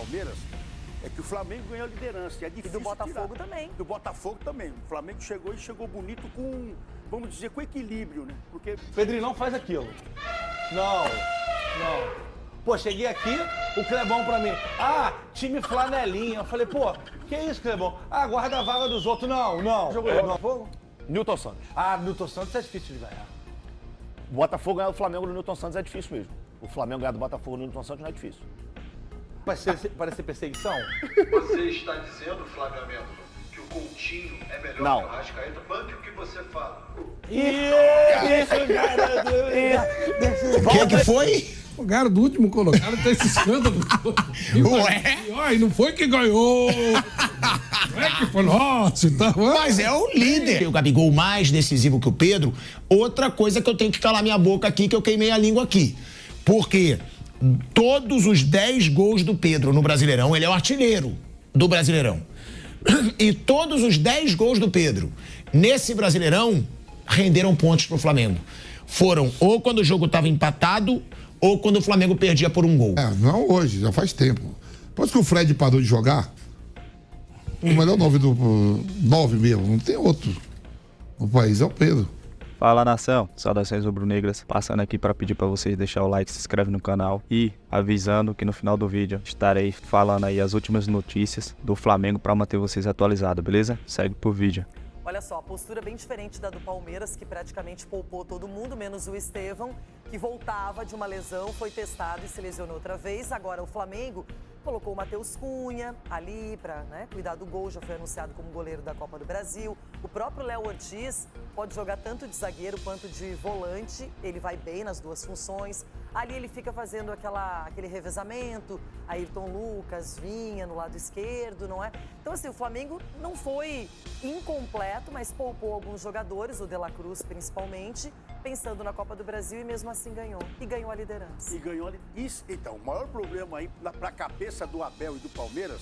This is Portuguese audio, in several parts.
Palmeiras, é que o Flamengo ganhou a liderança. É difícil E do Botafogo tirar. também. Do Botafogo também. O Flamengo chegou bonito com, vamos dizer, com equilíbrio, né? Porque... Pedrinho, não faz aquilo. Não. Pô, cheguei aqui, o Clebão pra mim. Ah, time flanelinha. Eu falei, pô, que isso, Clebão? Ah, guarda a vaga dos outros. Não. Jogou no Botafogo? Newton Santos. Ah, Newton Santos é difícil de ganhar. O Botafogo ganhar do Flamengo no Newton Santos é difícil mesmo. O Flamengo ganhar do Botafogo no Newton Santos não é difícil. Parece perseguição? Você está dizendo, Flávio Mendes, que o Coutinho é melhor Não. que o Arrascaeta? Banque o que você fala. O que foi? O cara do último colocado tá esse escândalo. Ué? E não foi que ganhou. Não é que foi nosso e tal. Mas é o líder. O Gabigol mais decisivo que o Pedro. Outra coisa que eu tenho que calar minha boca aqui, que eu queimei a língua aqui. Porque todos os 10 gols do Pedro no Brasileirão, ele é o artilheiro do Brasileirão. E todos os 10 gols do Pedro nesse Brasileirão renderam pontos pro Flamengo. Foram ou quando o jogo estava empatado ou quando o Flamengo perdia por um gol. Não hoje, já faz tempo. Depois que o Fred parou de jogar, o melhor 9 mesmo, não tem outro no país, é o Pedro. Fala, nação, saudações rubro-negras, passando aqui para pedir para vocês deixar o like, se inscreve no canal e avisando que no final do vídeo estarei falando aí as últimas notícias do Flamengo para manter vocês atualizados, beleza? Segue pro vídeo. Olha só, a postura bem diferente da do Palmeiras, que praticamente poupou todo mundo, menos o Estevão, que voltava de uma lesão, foi testado e se lesionou outra vez. Agora o Flamengo colocou o Matheus Cunha ali para cuidar do gol, já foi anunciado como goleiro da Copa do Brasil. O próprio Léo Ortiz pode jogar tanto de zagueiro quanto de volante, ele vai bem nas duas funções. Ali ele fica fazendo aquele revezamento, Ayrton Lucas, Vinha no lado esquerdo, não é? Então assim, o Flamengo não foi incompleto, mas poupou alguns jogadores, o De La Cruz principalmente, pensando na Copa do Brasil e mesmo assim ganhou. E ganhou a liderança. E ganhou a liderança. Então, o maior problema aí para a cabeça do Abel e do Palmeiras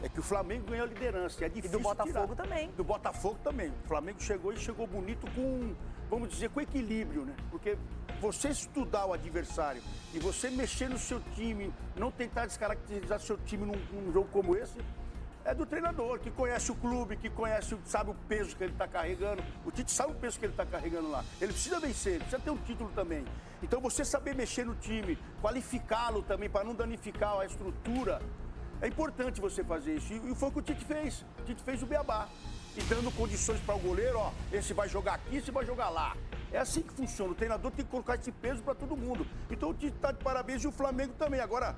é que o Flamengo ganhou a liderança. É difícil E do Botafogo tirar. também. Do Botafogo também. O Flamengo chegou bonito com, vamos dizer, com equilíbrio, né? Porque você estudar o adversário e você mexer no seu time, não tentar descaracterizar seu time num jogo como esse, é do treinador, que conhece o clube, que sabe o peso que ele está carregando. O Tite sabe o peso que ele está carregando lá. Ele precisa vencer, ele precisa ter um título também. Então você saber mexer no time, qualificá-lo também para não danificar a estrutura, é importante você fazer isso. E foi o que o Tite fez. O Tite fez o beabá. E dando condições para o goleiro, ó, esse vai jogar aqui, esse vai jogar lá. É assim que funciona. O treinador tem que colocar esse peso para todo mundo. Então o Tite está de parabéns e o Flamengo também. Agora,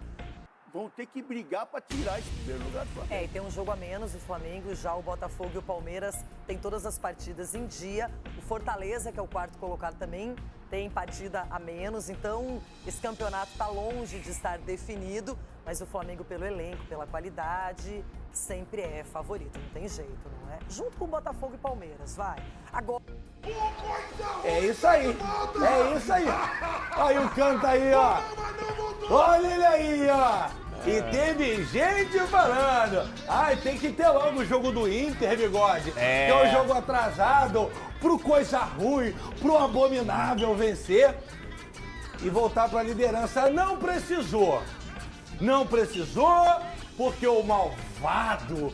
vão ter que brigar para tirar esse primeiro lugar do Flamengo. E tem um jogo a menos o Flamengo, já o Botafogo e o Palmeiras têm todas as partidas em dia. O Fortaleza, que é o quarto colocado também, tem partida a menos. Então, esse campeonato está longe de estar definido, mas o Flamengo, pelo elenco, pela qualidade, sempre é favorito, não tem jeito, não é? Junto com o Botafogo e Palmeiras, vai. Agora... É isso aí. Olha o canto aí, ó. Olha ele aí, ó. E teve gente falando. Ai, tem que ter logo o jogo do Inter, Bigode. Que é um jogo atrasado, pro coisa ruim, pro abominável vencer e voltar pra liderança. Não precisou, porque o malvado,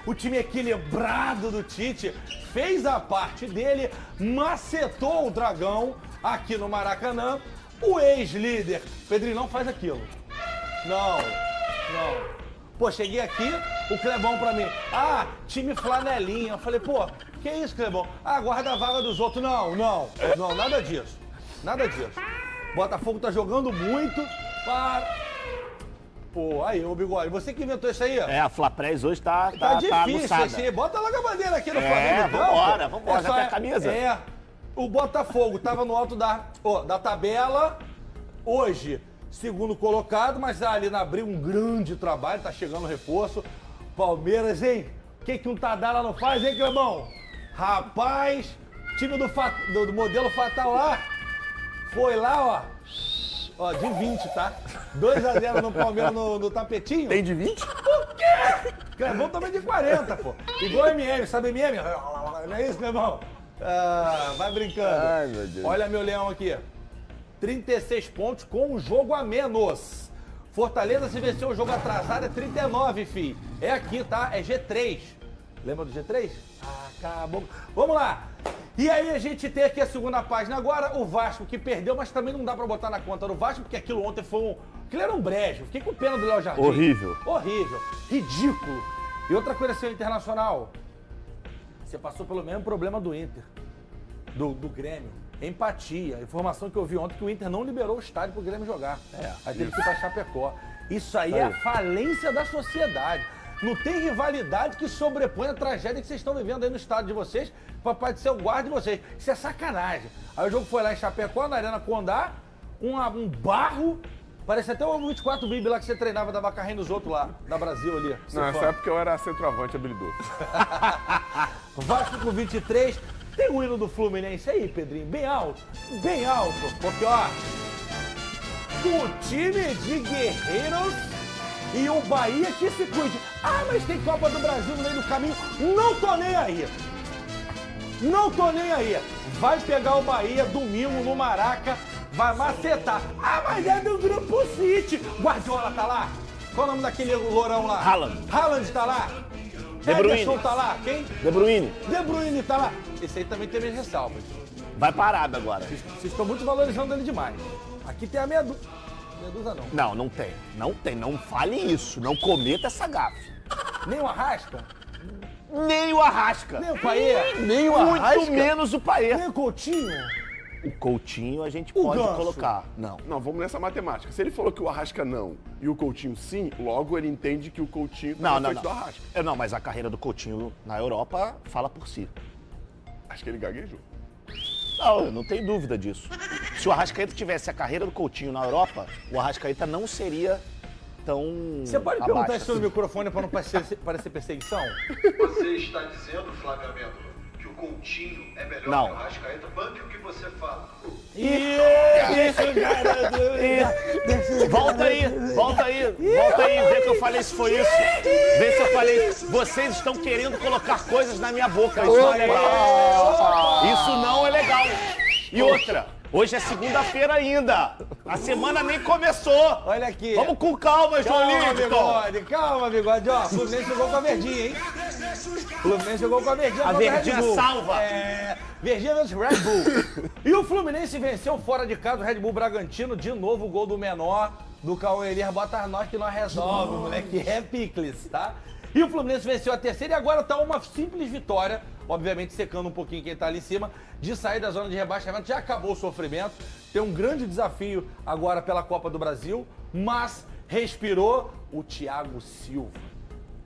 o time equilibrado do Tite fez a parte dele, macetou o Dragão aqui no Maracanã. O ex-líder, Pedrinho, não faz aquilo. Não. Pô, cheguei aqui, o Clebão pra mim. Ah, time flanelinha. Eu falei, pô, que isso, Clebão? Ah, guarda a vaga dos outros. Não, nada disso. Botafogo tá jogando muito para... Pô, aí, ô Bigode, você que inventou isso aí? A Flaprés hoje tá difícil aguçada. esse. Bota logo a bandeira aqui no Flamengo. Vambora, já tem a camisa. O Botafogo tava no alto da tabela, hoje, segundo colocado, mas ali na briga um grande trabalho, tá chegando o reforço. Palmeiras, hein? O que um Tadala não faz, hein, Clebão? Rapaz, time do modelo Fatal lá, foi lá, ó, de 20, tá? 2-0 no Palmeiras no tapetinho. Tem de 20? O quê? Clebão também de 40, pô. Igual MM, sabe MM? Não é isso, Clebão? Ah, vai brincando. Ai, meu Deus. Olha meu leão aqui. 36 pontos com um jogo a menos. Fortaleza, se venceu o jogo atrasado, é 39, fi. É aqui, tá? É G3. Lembra do G3? Ah, acabou. Vamos lá. E aí a gente tem aqui a segunda página agora, o Vasco que perdeu, mas também não dá pra botar na conta do Vasco, porque aquilo ontem foi um... Aquilo era um brejo. Fiquei com pena do Léo Jardim. Horrível. Horrível. Ridículo. E outra coisa, seu Internacional, você passou pelo mesmo problema do Inter, do Grêmio. Empatia. A informação que eu vi ontem que o Inter não liberou o estádio pro Grêmio jogar. Aí teve que ir pra Chapecó. Isso aí é a falência da sociedade. Não tem rivalidade que sobrepõe a tragédia que vocês estão vivendo aí no estádio de vocês, papai de ser o guarda de vocês. Isso é sacanagem. Aí o jogo foi lá em Chapecó, na Arena Condá, um barro, parece até o 24 Bibi lá que você treinava, dava carrinho nos outros lá, da Brasil ali. Não, nessa época eu era centroavante habilidoso. Vasco com 23. Tem o hino do Fluminense aí, Pedrinho, bem alto, porque ó, o time de guerreiros e o Bahia que se cuide. Ah, mas tem Copa do Brasil no meio do caminho, não tô nem aí. Não tô nem aí. Vai pegar o Bahia domingo no Maraca, vai macetar. Ah, mas é do Grupo City. Guardiola tá lá? Qual o nome daquele lourão lá? Haaland tá lá? De Bruyne. Ederson tá lá? Quem? De Bruyne. De Bruyne tá lá. Esse aí também tem minhas ressalvas. Vai parado agora. Vocês estão muito valorizando ele demais. Aqui tem a Medusa. Medusa não. Não, não tem. Não tem. Não fale isso. Não cometa essa gafe. Nem o Arrasca? Nem o Arrasca. Nem o Paê? Nem o Arrasca. Muito menos o Paê. Nem o Coutinho? O Coutinho a gente pode Ganso. colocar. Não. Não, vamos nessa matemática. Se ele falou que o Arrasca não e o Coutinho sim, logo ele entende que o Coutinho tá na frente do Arrasca. Não, mas a carreira do Coutinho na Europa fala por si. Acho que ele gaguejou. Não, eu não tenho dúvida disso. Se o Arrascaeta tivesse a carreira do Coutinho na Europa, o Arrascaeta não seria tão Você pode abaixo perguntar isso no assim. microfone para não parecer perseguição? Você está dizendo, Flávio Amêndola, que o Coutinho é melhor Não. que o Arrascaeta? Banque o que você fala. Volta aí, vê que eu falei se foi isso. Vê se eu falei. Vocês estão querendo colocar coisas na minha boca. Isso não é legal. Isso não é legal. E outra, hoje é segunda-feira ainda. A semana nem começou. Olha aqui. Vamos com calma, João Calma, Linton. bigode, calma, bigode. Ó, o Fluminense jogou com a Verdinha, hein? O Fluminense jogou com a Verdinha. A contra o Red Verdinha Bull. salva. Verdinha versus Red Bull. E o Fluminense venceu fora de casa o Red Bull Bragantino. De novo o gol do menor, do Cauê Elias. Bota nós que nós resolve, moleque. É picles, tá? E o Fluminense venceu a terceira e agora tá uma simples vitória, obviamente secando um pouquinho quem tá ali em cima, de sair da zona de rebaixamento. Já acabou o sofrimento, tem um grande desafio agora pela Copa do Brasil, mas respirou o Thiago Silva.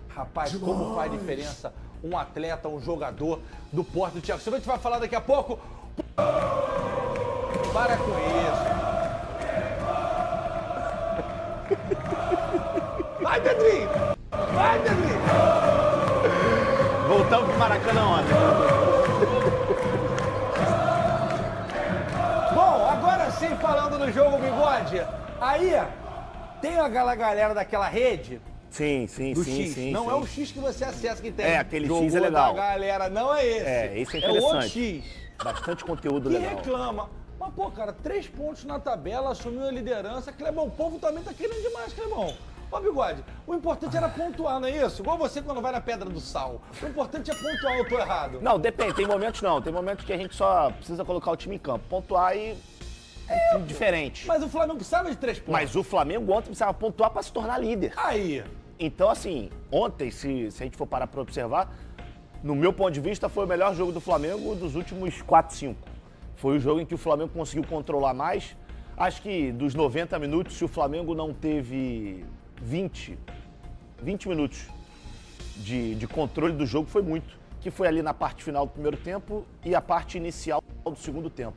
Rapaz, como faz diferença um atleta, um jogador do porte do Thiago Silva. A gente vai falar daqui a pouco. Para com isso. Vai, Pedrinho! Vai, Pedrinho! Voltamos pro Maracanã ontem. Bom, agora sim, falando do jogo, Bigode. Aí, tem aquela galera daquela rede Sim, do X. Não é o X que você acessa que tem. É, aquele Jogou X é legal. da galera, não é esse. É, esse é É o outro interessante. X. Bastante conteúdo Que legal. reclama. Mas, pô, cara, 3 pontos na tabela, assumiu a liderança. Clebão, o povo também tá querendo demais, Clebão. Ó, Bigode, o importante era pontuar, não é isso? Igual você quando vai na Pedra do Sal. O importante é pontuar, eu tô errado. Não, depende. Tem momentos não. Tem momentos que a gente só precisa colocar o time em campo. Pontuar e é diferente. Mas o Flamengo precisava de 3 pontos. Mas o Flamengo ontem precisava pontuar para se tornar líder. Aí. Então, assim, ontem, se a gente for parar para observar, no meu ponto de vista, foi o melhor jogo do Flamengo dos últimos 4, 5. Foi o jogo em que o Flamengo conseguiu controlar mais. Acho que dos 90 minutos, se o Flamengo não teve 20 minutos de controle do jogo, foi muito. Que foi ali na parte final do primeiro tempo e a parte inicial do segundo tempo.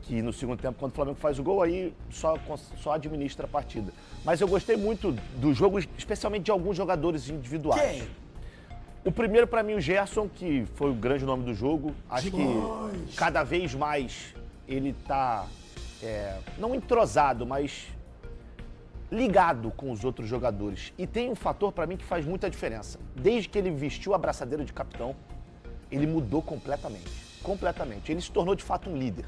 Que no segundo tempo, quando o Flamengo faz o gol, aí só administra a partida. Mas eu gostei muito do jogo, especialmente de alguns jogadores individuais. Quem? O primeiro, pra mim, o Gerson, que foi o grande nome do jogo. Acho que cada vez mais ele tá, não entrosado, mas ligado com os outros jogadores. E tem um fator, pra mim, que faz muita diferença. Desde que ele vestiu a braçadeira de capitão, ele mudou completamente. Completamente. Ele se tornou, de fato, um líder.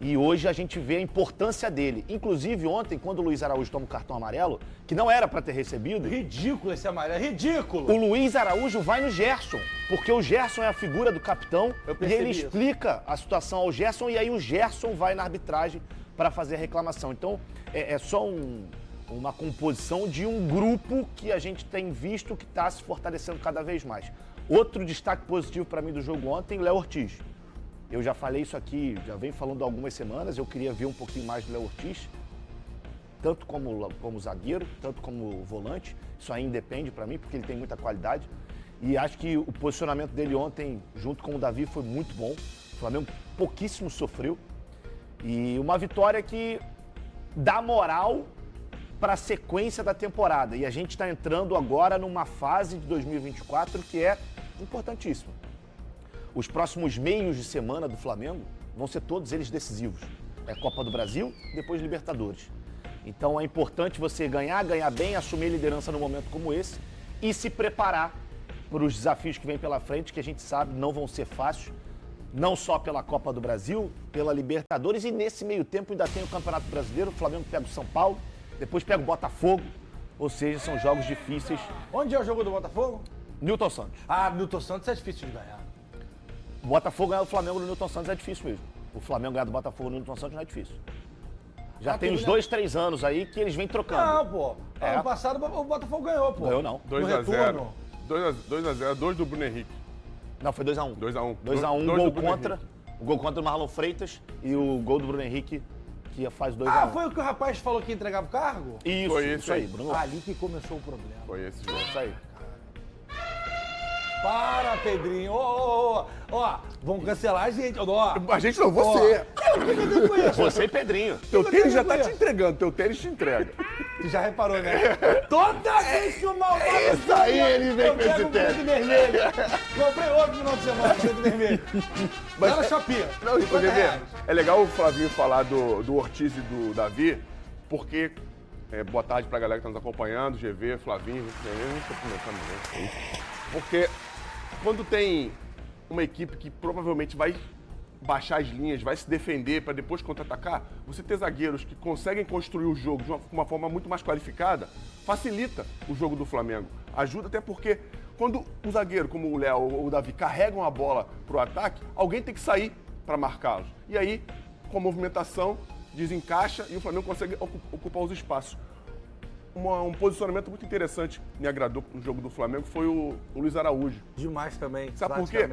E hoje a gente vê a importância dele. Inclusive, ontem, quando o Luiz Araújo toma um cartão amarelo, que não era para ter recebido... Ridículo esse amarelo, ridículo! O Luiz Araújo vai no Gerson, porque o Gerson é a figura do capitão e ele explica a situação ao Gerson e aí o Gerson vai na arbitragem para fazer a reclamação. Então, é só uma composição de um grupo que a gente tem visto que está se fortalecendo cada vez mais. Outro destaque positivo para mim do jogo ontem, Léo Ortiz. Eu já falei isso aqui, já venho falando há algumas semanas, eu queria ver um pouquinho mais do Léo Ortiz, tanto como zagueiro, tanto como volante. Isso aí independe para mim, porque ele tem muita qualidade. E acho que o posicionamento dele ontem, junto com o Davi, foi muito bom. O Flamengo pouquíssimo sofreu. E uma vitória que dá moral para a sequência da temporada. E a gente está entrando agora numa fase de 2024 que é importantíssima. Os próximos meios de semana do Flamengo vão ser todos eles decisivos. É Copa do Brasil, depois Libertadores. Então é importante você ganhar bem, assumir a liderança num momento como esse e se preparar para os desafios que vêm pela frente, que a gente sabe não vão ser fáceis, não só pela Copa do Brasil, pela Libertadores, e nesse meio tempo ainda tem o Campeonato Brasileiro, o Flamengo pega o São Paulo, depois pega o Botafogo, ou seja, são jogos difíceis. Onde é o jogo do Botafogo? Newton Santos. Ah, Newton Santos é difícil de ganhar. O Botafogo ganhar do Flamengo no Newton Santos é difícil mesmo. O Flamengo ganhar do Botafogo no Newton Santos não é difícil. Já tem uns 2, 3 anos aí que eles vêm trocando. Não, pô. Ano passado o Botafogo ganhou, pô. Ganhou não. 2x0. 2x0, 2 do Bruno Henrique. Não, foi 2x1. 2x1. 2x1, gol contra. O gol contra o Marlon Freitas e o gol do Bruno Henrique, que faz 2x1. Ah, foi o que o rapaz falou que entregava o cargo? Isso, foi isso aí, Bruno. Ali que começou o problema. Foi esse jogo. Isso aí. Para, Pedrinho. Ó, vamos cancelar a gente. Ó. A gente não, você. Você e Pedrinho. Teu tênis já tá te entregando, teu tênis te entrega. Tu já reparou, né? Toda vez que o malvado... É isso aí, ele vem com esse tênis. Vermelho. Comprei outro no final de semana, preto vermelho. Lá na Shopee. Não, inclusive, é legal o Flavinho falar do Ortiz e do Davi, porque... boa tarde pra galera que tá nos acompanhando, GV, Flavinho, porque quando tem uma equipe que provavelmente vai baixar as linhas, vai se defender para depois contra-atacar, você ter zagueiros que conseguem construir o jogo de uma forma muito mais qualificada, facilita o jogo do Flamengo. Ajuda até porque quando o zagueiro, como o Léo ou o Davi, carregam a bola pro ataque, alguém tem que sair para marcá-los. E aí, com a movimentação, desencaixa e o Flamengo consegue ocupar os espaços. Um posicionamento muito interessante me agradou no jogo do Flamengo foi o Luiz Araújo. Demais também. Sabe por quê?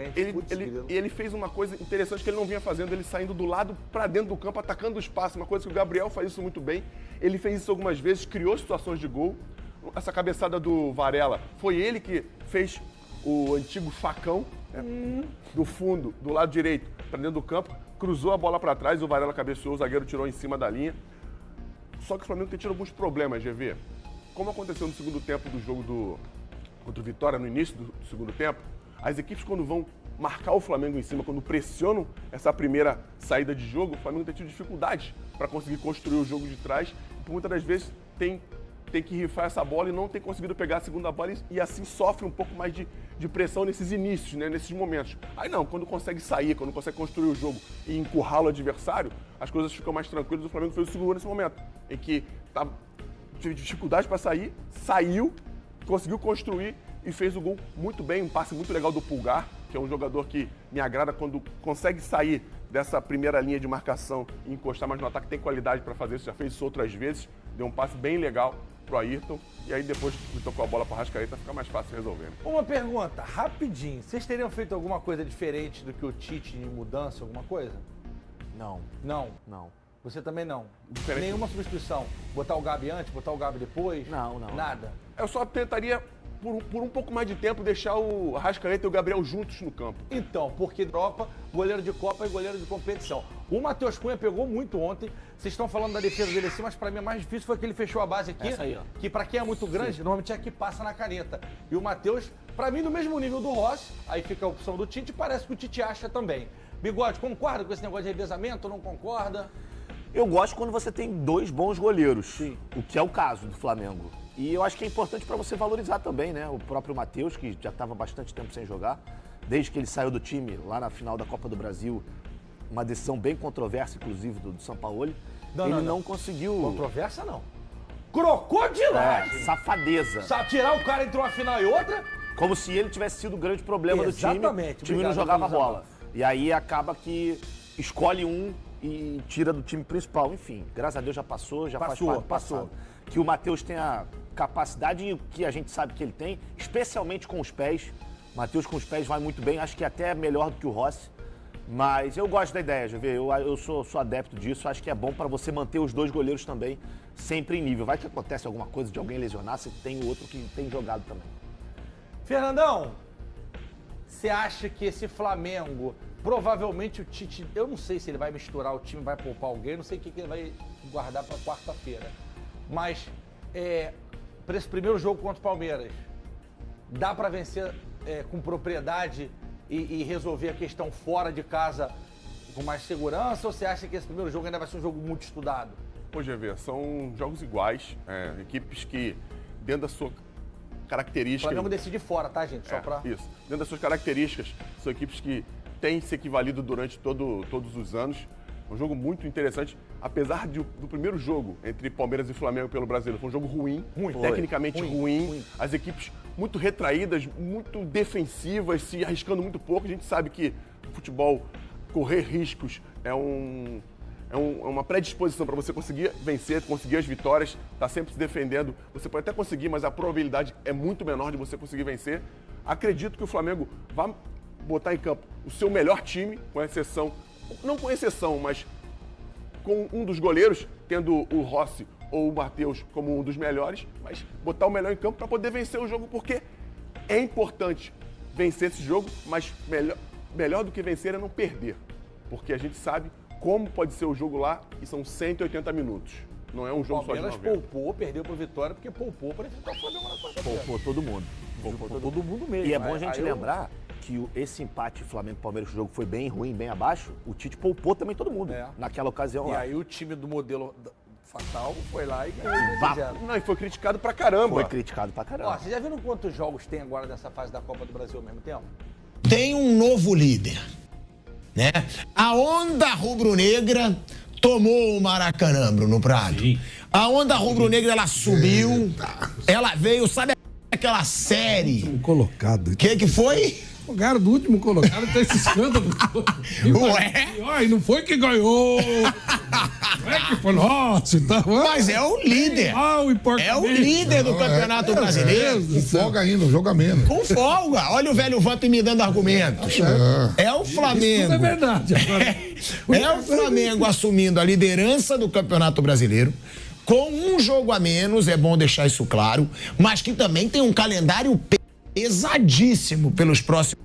Ele fez uma coisa interessante que ele não vinha fazendo, ele saindo do lado para dentro do campo, atacando o espaço, uma coisa que o Gabriel faz isso muito bem. Ele fez isso algumas vezes, criou situações de gol. Essa cabeçada do Varela, foi ele que fez o antigo facão, né, do fundo, do lado direito, para dentro do campo, cruzou a bola para trás, o Varela cabeceou, o zagueiro tirou em cima da linha. Só que o Flamengo tem tido alguns problemas, GV. Como aconteceu no segundo tempo do jogo contra o Vitória, no início do segundo tempo, as equipes quando vão marcar o Flamengo em cima, quando pressionam essa primeira saída de jogo, o Flamengo tem tido dificuldades para conseguir construir o jogo de trás. E por muitas das vezes tem que rifar essa bola e não tem conseguido pegar a segunda bola e assim sofre um pouco mais de pressão nesses inícios, né, nesses momentos. Aí não, quando consegue sair, quando consegue construir o jogo e encurrala o adversário, as coisas ficam mais tranquilas. O Flamengo fez o segundo nesse momento, em que teve dificuldade para sair, saiu, conseguiu construir e fez o gol muito bem, um passe muito legal do Pulgar, que é um jogador que me agrada quando consegue sair dessa primeira linha de marcação e encostar mais no ataque, tem qualidade para fazer isso, já fez isso outras vezes, deu um passe bem legal pro Ayrton, e aí depois que tocou a bola para Arrascaeta fica mais fácil resolver. Uma pergunta, rapidinho, vocês teriam feito alguma coisa diferente do que o Tite em mudança, alguma coisa? Não. Não? Não. Você também não? Diferente. Nenhuma substituição? Botar o Gabi antes, botar o Gabi depois? Não. Nada? Eu só tentaria, por um pouco mais de tempo, deixar o Arrascaeta e o Gabriel juntos no campo. Então, porque Europa, goleiro de Copa e goleiro de competição. O Matheus Cunha pegou muito ontem. Vocês estão falando da defesa dele assim, mas pra mim a mais difícil foi que ele fechou a base aqui. Essa aí, ó. Que pra quem é muito grande, normalmente é que passa na caneta. E o Matheus, pra mim, do mesmo nível do Rossi, aí fica a opção do Tite, parece que o Tite acha também. Bigode, concorda com esse negócio de revezamento ou não concorda? Eu gosto quando você tem 2 bons goleiros, Sim. O que é o caso do Flamengo. E eu acho que é importante para você valorizar também, né? O próprio Matheus, que já estava bastante tempo sem jogar, desde que ele saiu do time lá na final da Copa do Brasil, uma decisão bem controversa, inclusive, do Sampaoli. Não, ele não, não conseguiu... Controversa não. Crocodilagem. Safadeza. Tirar o cara entre uma final e outra. Como se ele tivesse sido o grande problema do time. Exatamente. O time não jogava bola. E aí acaba que escolhe um e tira do time principal. Enfim, graças a Deus já passou, faz parte do passado. Que o Matheus tenha capacidade, e o que a gente sabe que ele tem, especialmente com os pés. O Matheus com os pés vai muito bem, acho que até melhor do que o Rossi. Mas eu gosto da ideia, Javier. Eu sou adepto disso. Acho que é bom para você manter os dois goleiros também sempre em nível. Vai que acontece alguma coisa de alguém lesionar, você tem o outro que tem jogado também. Fernandão, você acha que esse Flamengo, provavelmente o Tite, eu não sei se ele vai misturar o time, vai poupar alguém, não sei o que ele vai guardar para quarta-feira. Mas, para esse primeiro jogo contra o Palmeiras, dá para vencer com propriedade e resolver a questão fora de casa com mais segurança? Ou você acha que esse primeiro jogo ainda vai ser um jogo muito estudado? Pô, GV, são jogos iguais, equipes que, dentro da sua característica... O Flamengo decide fora, tá, gente? Só pra... Isso. Dentro das suas características, são equipes que têm se equivalido durante todos os anos. Um jogo muito interessante, apesar do primeiro jogo entre Palmeiras e Flamengo pelo Brasileiro. Foi um jogo ruim, tecnicamente ruim. As equipes muito retraídas, muito defensivas, se arriscando muito pouco. A gente sabe que o futebol, correr riscos é uma predisposição para você conseguir vencer, conseguir as vitórias, tá sempre se defendendo. Você pode até conseguir, mas a probabilidade é muito menor de você conseguir vencer. Acredito que o Flamengo vai botar em campo o seu melhor time, com exceção, não com exceção, mas com um dos goleiros, tendo o Rossi ou o Matheus como um dos melhores, mas botar o melhor em campo para poder vencer o jogo, porque é importante vencer esse jogo, mas melhor do que vencer é não perder, porque a gente sabe como pode ser o jogo lá e são 180 minutos. Não é um jogo só de 90. Palmeiras poupou, perdeu por Vitória, porque poupou para enfrentar o Flamengo na quarta-feira. Poupou todo mundo. Poupou todo mundo mesmo. E é bom a gente lembrar que esse empate Flamengo-Palmeiras, que o jogo foi bem ruim, bem abaixo, o Tite poupou também todo mundo naquela ocasião lá. E aí o time do modelo fatal foi lá e ganhou. Não, e foi criticado pra caramba. Foi criticado pra caramba. Ó, vocês já viram quantos jogos tem agora nessa fase da Copa do Brasil ao mesmo tempo? Tem um novo líder, né? A onda rubro-negra tomou o Maracanã, Bruno Prado. Sim. A onda rubro-negra, ela subiu, ela veio, sabe aquela série? Colocado. Que foi? O cara do último colocado tem esse escândalo. Ué? E não foi que ganhou. Não é que foi nossa e tal. Mas é o líder. É o líder do Campeonato Brasileiro. Com folga ainda, um jogo a menos. Com folga. Olha o velho Vamp me dando argumentos. É o Flamengo. Isso é verdade. É o Flamengo assumindo a liderança do Campeonato Brasileiro. Com um jogo a menos, é bom deixar isso claro, mas que também tem um calendário pesadíssimo pelos próximos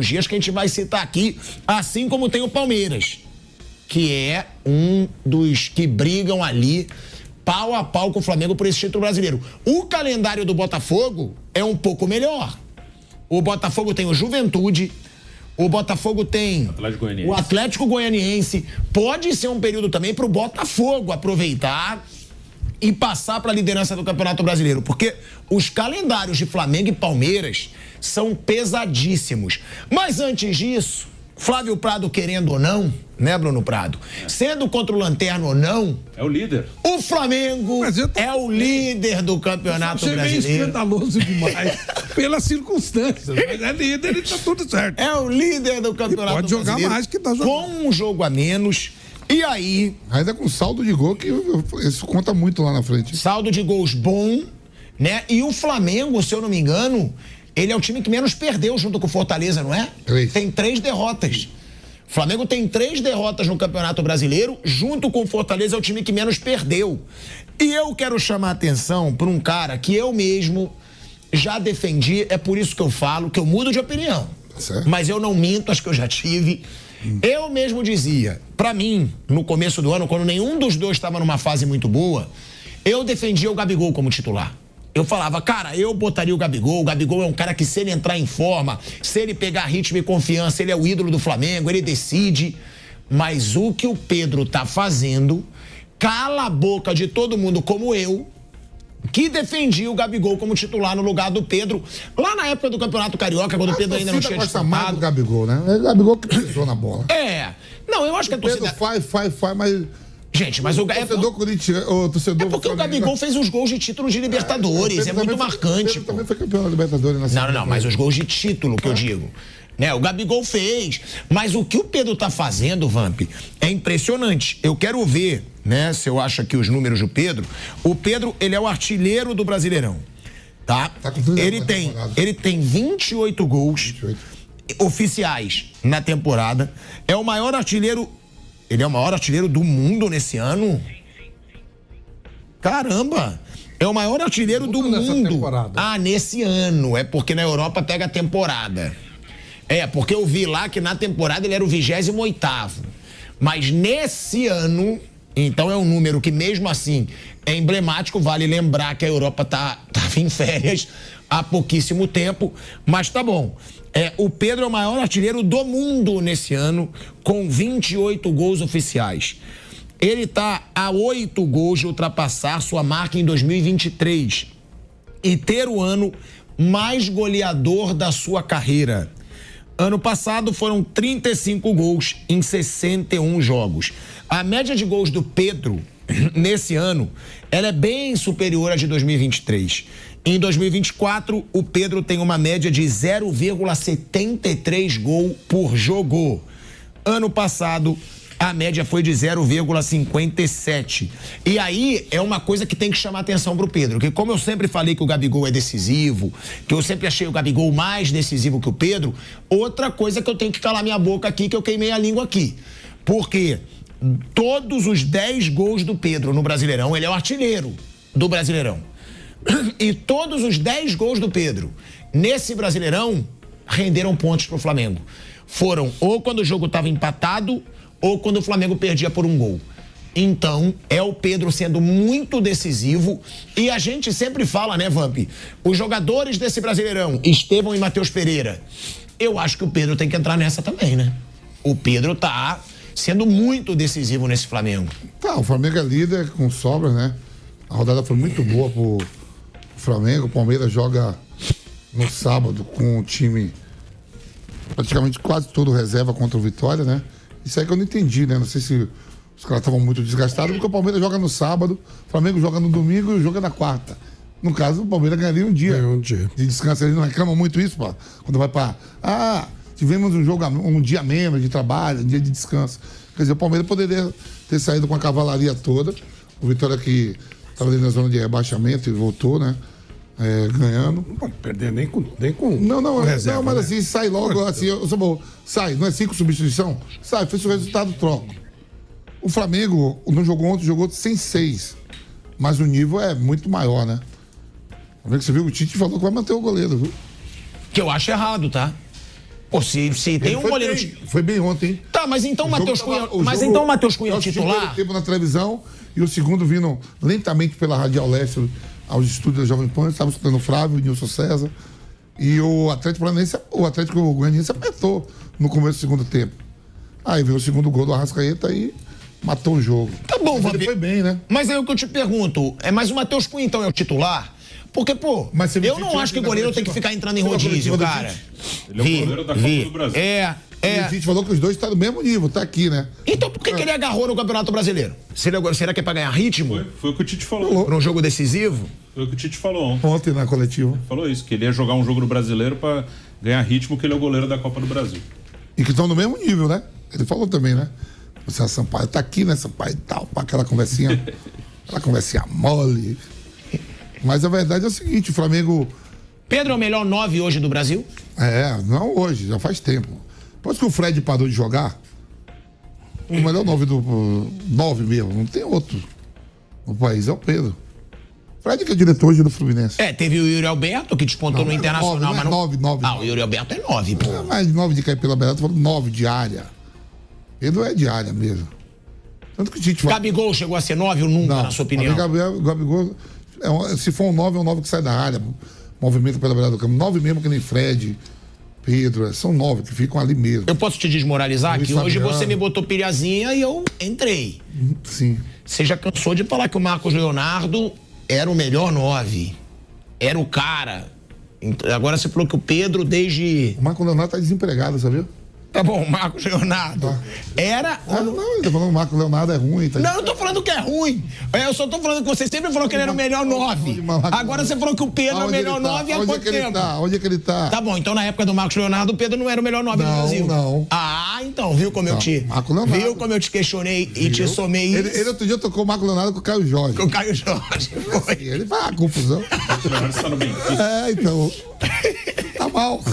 dias, que a gente vai citar aqui, assim como tem o Palmeiras, que é um dos que brigam ali pau a pau com o Flamengo por esse título brasileiro. O calendário do Botafogo é um pouco melhor. O Botafogo tem o Juventude, o Botafogo tem o Atlético Goianiense. Pode ser um período também para o Botafogo aproveitar e passar para a liderança do Campeonato Brasileiro, porque os calendários de Flamengo e Palmeiras são pesadíssimos. Mas antes disso, Flávio Prado querendo ou não, né, Bruno Prado? Sendo contra o Lanterna ou não, é o líder. O Flamengo é o líder do Campeonato Brasileiro. Achei meio escandaloso demais pelas circunstâncias, mas é líder e tá tudo certo. É o líder do Campeonato Brasileiro. Pode jogar mais que tá jogando. Com um jogo a menos. E aí... Ainda com saldo de gol, que isso conta muito lá na frente. Saldo de gols bom, né? E o Flamengo, se eu não me engano, ele é o time que menos perdeu junto com o Fortaleza, não é? 3. Tem 3 derrotas. O Flamengo tem 3 derrotas no Campeonato Brasileiro, junto com o Fortaleza é o time que menos perdeu. E eu quero chamar a atenção para um cara que eu mesmo já defendi, é por isso que eu falo, que eu mudo de opinião. Certo. Mas eu não minto, acho que eu já tive... Eu mesmo dizia, pra mim, no começo do ano, quando nenhum dos dois estava numa fase muito boa, eu defendia o Gabigol como titular. Eu falava, cara, eu botaria o Gabigol é um cara que, se ele entrar em forma, se ele pegar ritmo e confiança, ele é o ídolo do Flamengo, ele decide. Mas o que o Pedro tá fazendo cala a boca de todo mundo, como eu, que defendia o Gabigol como titular no lugar do Pedro, lá na época do Campeonato Carioca, quando o Pedro ainda não tinha disputado. Mais do Gabigol, né? É o Gabigol que pisou na bola. Não, eu acho que a Pedro torcida... faz, mas... Gente, mas o torcedor corintiano... torcedor É porque o Gabigol fez os gols de título de Libertadores, é muito marcante. Pedro também foi campeão da Libertadores. Não, mas os gols de título que eu digo. Né, o Gabigol fez, mas o que o Pedro tá fazendo, Vamp, é impressionante. Eu quero ver, né, se eu acho aqui os números do Pedro. O Pedro, ele é o artilheiro do Brasileirão, tá? Ele tem 28 gols 28. oficiais na temporada. É o maior artilheiro, ele é o maior artilheiro do mundo nesse ano. Caramba! É o maior artilheiro do mundo. Temporada. Ah, nesse ano. É porque na Europa pega a temporada. É, porque eu vi lá que na temporada ele era o 28º. Mas nesse ano, então é um número que mesmo assim é emblemático. Vale lembrar que a Europa tava em férias há pouquíssimo tempo. Mas tá bom. O Pedro é o maior artilheiro do mundo nesse ano, com 28 gols oficiais. Ele tá a 8 gols de ultrapassar sua marca em 2023 e ter o ano mais goleador da sua carreira. Ano passado foram 35 gols em 61 jogos. A média de gols do Pedro nesse ano, ela é bem superior à de 2023. Em 2024, o Pedro tem uma média de 0,73 gol por jogo. Ano passado, a média foi de 0,57. E aí é uma coisa que tem que chamar atenção pro Pedro, que como eu sempre falei que o Gabigol é decisivo, que eu sempre achei o Gabigol mais decisivo que o Pedro, outra coisa que eu tenho que calar minha boca aqui, que eu queimei a língua aqui. Porque todos os 10 gols do Pedro no Brasileirão, ele é o artilheiro do Brasileirão. E todos os 10 gols do Pedro nesse Brasileirão renderam pontos pro Flamengo. Foram ou quando o jogo estava empatado ou quando o Flamengo perdia por um gol. Então, é o Pedro sendo muito decisivo. E a gente sempre fala, né, Vamp? Os jogadores desse Brasileirão, Estevão e Matheus Pereira. Eu acho que o Pedro tem que entrar nessa também, né? O Pedro tá sendo muito decisivo nesse Flamengo. Tá, o Flamengo é líder com sobra, né? A rodada foi muito boa pro Flamengo. O Palmeiras joga no sábado com o time praticamente quase todo reserva contra o Vitória, né? Isso aí que eu não entendi, né? Não sei se os caras estavam muito desgastados, porque o Palmeiras joga no sábado, o Flamengo joga no domingo e o jogo é na quarta. No caso, o Palmeiras ganharia um dia de descanso. Eles não reclamam muito isso, pô. Quando vai pra... tivemos um dia menos de trabalho, um dia de descanso. Quer dizer, o Palmeiras poderia ter saído com a cavalaria toda. O Vitória que estava ali na zona de rebaixamento e voltou, né? Ganhando. Não pode perder nem com reserva, mas assim, sai logo, assim, sai, não é 5 substituição? Sai, fez o resultado, troca. O Flamengo não jogou ontem, jogou sem 6. Mas o nível é muito maior, né? Você viu, o Tite falou que vai manter o goleiro, viu? Que eu acho errado, tá? Pô, se tem um goleiro... Foi bem ontem, hein? Tá, mas então o Matheus Cunha... Então o Matheus Cunha é o titular? Tempo na televisão e o segundo vindo lentamente pela Radial Leste aos estúdios da Jovem Pan, estava escutando o Flávio, o Nilson César. E o Atlético Goianiense apertou no começo do segundo tempo. Aí veio o segundo gol do Arrascaeta e matou o jogo. Tá bom, mas ele foi bem, né? Mas aí o que eu te pergunto, mas o Matheus Cunha então é o titular? Porque, pô, eu não acho que o goleiro tem que ficar entrando em rodízio, cara. Ele é o goleiro da Copa do Brasil. O Tite falou que os dois estão no mesmo nível, tá aqui, né? Então por que ele agarrou no Campeonato Brasileiro? Será que é pra ganhar ritmo? Foi o que o Tite falou. Pra um jogo decisivo? Foi o que o Tite falou ontem na coletiva. Falou isso, que ele ia jogar um jogo no Brasileiro pra ganhar ritmo, que ele é o goleiro da Copa do Brasil. E que estão no mesmo nível, né? Ele falou também, né? Você, Sampaio, tá aqui, né, Sampaio e tal, pra aquela conversinha mole. Mas a verdade é o seguinte, o Flamengo... Pedro é o melhor 9 hoje do Brasil? Não hoje, já faz tempo. Depois que o Fred parou de jogar, o melhor 9 do... 9 mesmo, não tem outro no país, é o Pedro. Fred que é diretor hoje do Fluminense. Teve o Yuri Alberto, que despontou no Internacional, mas não... 9. o Yuri Alberto é 9, pô. Mais de 9 de cair pela beirada, falando 9 de área. Pedro é de área mesmo. Tanto que o Tite fala... Gabigol chegou a ser 9 ou nunca, na sua opinião? Gabigol, se for um 9, é um 9 que sai da área. Movimento pela beirada do campo. 9 mesmo que nem Fred, Pedro. São 9 que ficam ali mesmo. Eu posso te desmoralizar? Luiz Que hoje Fabiano. você me botou pilhazinha e eu entrei. Sim. Você já cansou de falar que o Marcos Leonardo era o melhor 9. Era o cara. Agora você falou que o Pedro desde... O Marcos Leonardo tá desempregado, sabia? Tá bom, Marcos Leonardo. Era... Não, ele tá falando que o Marcos Leonardo é ruim. Tá? Não, eu não tô falando que é ruim. Eu só tô falando que você sempre falou que ele era o melhor 9. Agora você falou que o Pedro é o melhor 9 há quanto tempo? Onde é que ele tá? Tá bom, então na época do Marcos Leonardo, o Pedro não era o melhor 9 do Brasil. Não. Ah, então, viu como eu te... Viu como eu te questionei e te somei isso? Ele outro dia tocou o Marcos Leonardo com o Caio Jorge. Com o Caio Jorge. Foi. Ele faz uma confusão. Então... Tá mal.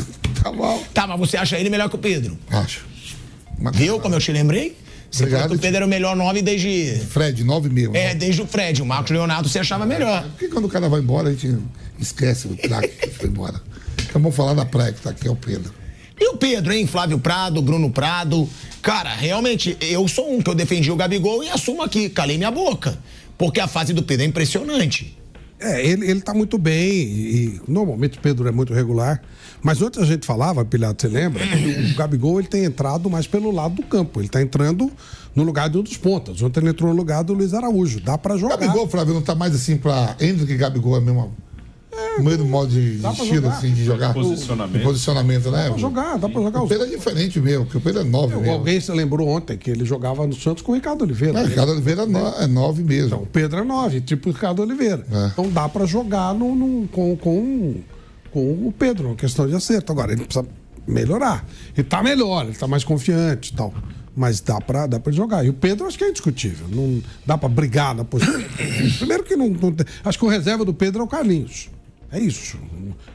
Tá, mas você acha ele melhor que o Pedro? Acho. Viu como eu te lembrei? Você Obrigado, falou que o Pedro era o melhor 9 desde... Fred, 9 mesmo. Desde o Fred. O Marcos Leonardo você achava melhor. Porque quando o cara vai embora, a gente esquece do craque que foi embora. Então vamos falar da praia que tá aqui, é o Pedro. E o Pedro, hein? Flávio Prado, Bruno Prado. Cara, realmente, eu sou um que eu defendi o Gabigol e assumo aqui, calei minha boca. Porque a fase do Pedro é impressionante. Ele tá muito bem e normalmente o Pedro é muito regular. Mas ontem a gente falava, Pilhado, você lembra? Que o Gabigol ele tem entrado mais pelo lado do campo. Ele tá entrando no lugar de um dos pontas. Ontem ele entrou no lugar do Luiz Araújo. Dá pra jogar. Gabigol, Flávio, não tá mais assim pra... Hendrick e Gabigol é mesmo... No meio do modo de estilo, assim, de jogar. Posicionamento, né? Dá pra jogar. O Pedro é diferente mesmo, porque o Pedro é 9 mesmo. Alguém se lembrou ontem que ele jogava no Santos com o Ricardo Oliveira. O Ricardo Oliveira é 9 mesmo. Então, o Pedro é 9, tipo o Ricardo Oliveira. Então dá pra jogar com o Pedro, uma questão de acerto. Agora, ele precisa melhorar. Ele tá melhor, ele tá mais confiante e tal. Mas dá pra jogar. E o Pedro acho que é indiscutível. Não dá pra brigar na posição. Primeiro que não tem... Acho que o reserva do Pedro é o Carlinhos. É isso.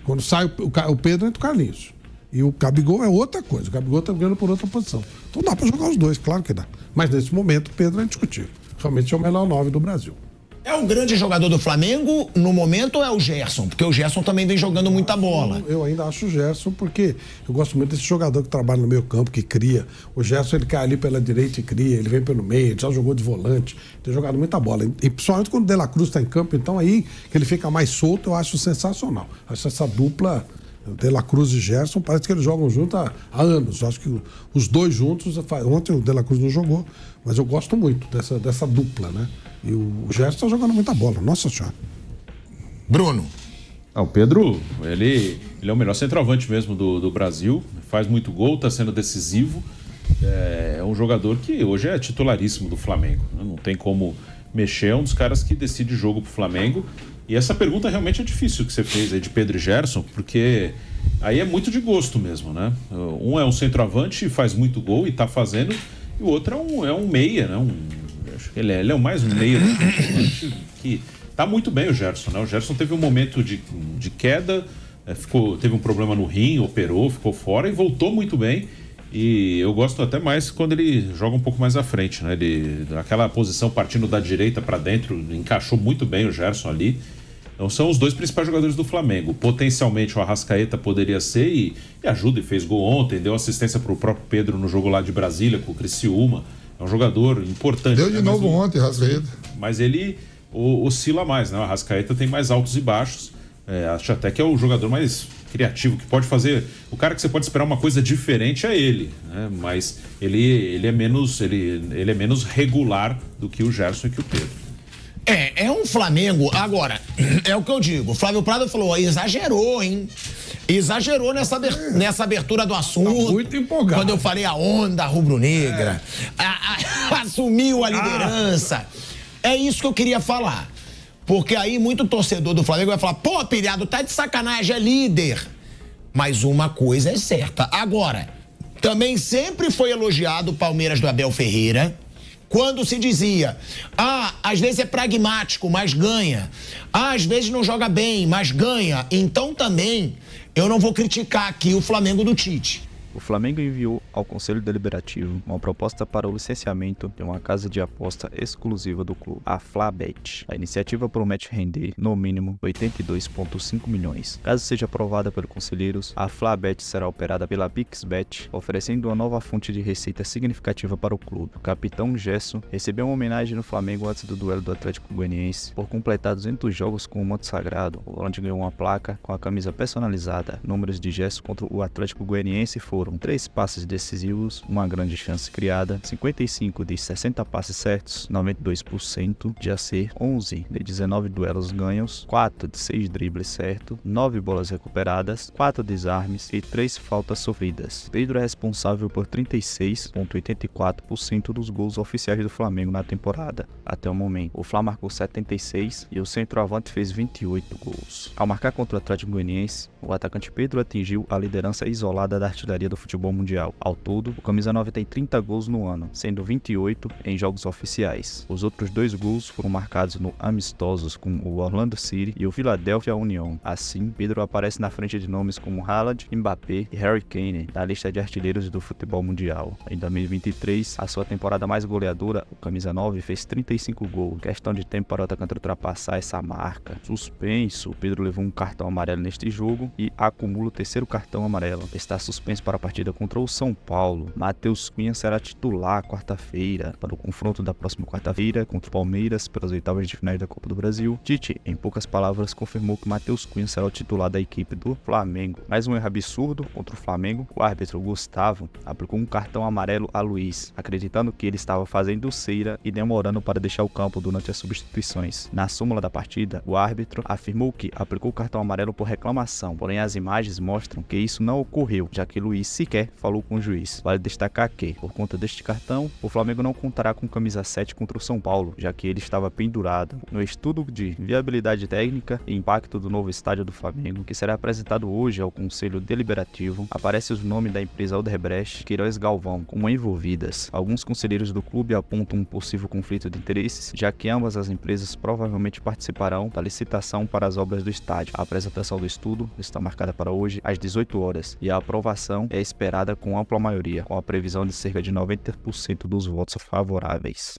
Quando sai o Pedro, entra o Carlinhos. E o Gabigol é outra coisa. O Gabigol tá brigando por outra posição. Então dá pra jogar os dois, claro que dá. Mas nesse momento o Pedro é indiscutível. Realmente é o melhor 9 do Brasil. É um grande jogador do Flamengo no momento ou é o Gerson? Porque o Gerson também vem jogando muita bola. Eu ainda acho o Gerson porque eu gosto muito desse jogador que trabalha no meio campo, que cria. O Gerson ele cai ali pela direita e cria, ele vem pelo meio, ele já jogou de volante, tem jogado muita bola. E principalmente quando o De La Cruz está em campo, então aí que ele fica mais solto, eu acho sensacional. Acho essa dupla, De La Cruz e Gerson, parece que eles jogam juntos há anos. Eu acho que os dois juntos, ontem o De La Cruz não jogou, mas eu gosto muito dessa dupla, né? E o Gerson tá jogando muita bola, nossa senhora. Bruno. O Pedro, ele é o melhor centroavante mesmo do Brasil, faz muito gol, tá sendo decisivo. É um jogador que hoje é titularíssimo do Flamengo, né? Não tem como mexer, é um dos caras que decide jogo pro Flamengo. E essa pergunta realmente é difícil que você fez aí de Pedro e Gerson, porque aí é muito de gosto mesmo, né? Um é um centroavante e faz muito gol e tá fazendo, e o outro é um meia, né? Acho que ele é mais um meia que tá muito bem o Gerson, né? O Gerson teve um momento de queda, teve um problema no rim, operou, ficou fora e voltou muito bem. E eu gosto até mais quando ele joga um pouco mais à frente, né? Aquela posição partindo da direita para dentro, encaixou muito bem o Gerson ali. Então são os dois principais jogadores do Flamengo. Potencialmente o Arrascaeta poderia ser e ajuda, e fez gol ontem, deu assistência pro próprio Pedro no jogo lá de Brasília com o Criciúma. É um jogador importante. Deu de novo ontem, Arrascaeta. Mas ele oscila mais, né? O Arrascaeta tem mais altos e baixos. Acho até que é o jogador mais criativo, que pode fazer... O cara que você pode esperar uma coisa diferente é ele, né? Mas ele é menos regular do que o Gerson e que o Pedro. É um Flamengo... Agora, é o que eu digo. O Flávio Prado falou, exagerou, hein? Exagerou nessa abertura do assunto. Tá muito empolgado. Quando eu falei a onda rubro-negra. Assumiu a liderança. É isso que eu queria falar. Porque aí muito torcedor do Flamengo vai falar, pô, Pilhado, tá de sacanagem, é líder. Mas uma coisa é certa. Agora, também sempre foi elogiado o Palmeiras do Abel Ferreira, quando se dizia, às vezes é pragmático, mas ganha. Às vezes não joga bem, mas ganha. Então também eu não vou criticar aqui o Flamengo do Tite. O Flamengo enviou ao Conselho Deliberativo uma proposta para o licenciamento de uma casa de aposta exclusiva do clube, a Flabet. A iniciativa promete render, no mínimo, 82,5 milhões. Caso seja aprovada pelos conselheiros, a Flabet será operada pela Pixbet, oferecendo uma nova fonte de receita significativa para o clube. O capitão Gerson recebeu uma homenagem no Flamengo antes do duelo do Atlético Goianiense por completar 200 jogos com o manto sagrado, onde ganhou uma placa com a camisa personalizada. Números de Gerson contra o Atlético Goianiense foram 3 passes de decisivos, uma grande chance criada, 55 de 60 passes certos, 92% de acerto, 11 de 19 duelos ganhos, 4 de 6 dribles certos, 9 bolas recuperadas, 4 desarmes e 3 faltas sofridas. Pedro é responsável por 36,84% dos gols oficiais do Flamengo na temporada. Até o momento, o Fla marcou 76 e o centroavante fez 28 gols. Ao marcar contra o Atlético Goianiense, o atacante Pedro atingiu a liderança isolada da artilharia do futebol mundial. Ao todo, o camisa 9 tem 30 gols no ano, sendo 28 em jogos oficiais. Os outros 2 gols foram marcados no amistosos com o Orlando City e o Philadelphia Union. Assim, Pedro aparece na frente de nomes como Haaland, Mbappé e Harry Kane na lista de artilheiros do futebol mundial. Em 2023, a sua temporada mais goleadora, o camisa 9 fez 35 gols. Questão de tempo para o atacante ultrapassar essa marca. Suspenso, Pedro levou um cartão amarelo neste jogo e acumula o 3º cartão amarelo. Está suspenso para a partida contra o São Paulo. Matheus Cunha será titular quarta-feira para o confronto da próxima quarta-feira contra o Palmeiras pelas oitavas de finais da Copa do Brasil. Tite, em poucas palavras, confirmou que Matheus Cunha será o titular da equipe do Flamengo. Mais um erro absurdo contra o Flamengo. O árbitro Gustavo aplicou um cartão amarelo a Luiz, acreditando que ele estava fazendo cera e demorando para deixar o campo durante as substituições. Na súmula da partida, o árbitro afirmou que aplicou o cartão amarelo por reclamação, porém as imagens mostram que isso não ocorreu, já que Luiz sequer falou com o juiz. Vale destacar que, por conta deste cartão, o Flamengo não contará com camisa 7 contra o São Paulo, já que ele estava pendurado. No estudo de viabilidade técnica e impacto do novo estádio do Flamengo, que será apresentado hoje ao Conselho Deliberativo, aparece o nome da empresa Odebrecht e Queiroz Galvão como envolvidas. Alguns conselheiros do clube apontam um possível conflito de interesses, já que ambas as empresas provavelmente participarão da licitação para as obras do estádio. A apresentação do estudo está marcada para hoje às 18 horas e a aprovação é esperada com ampla maioria, com a previsão de cerca de 90% dos votos favoráveis.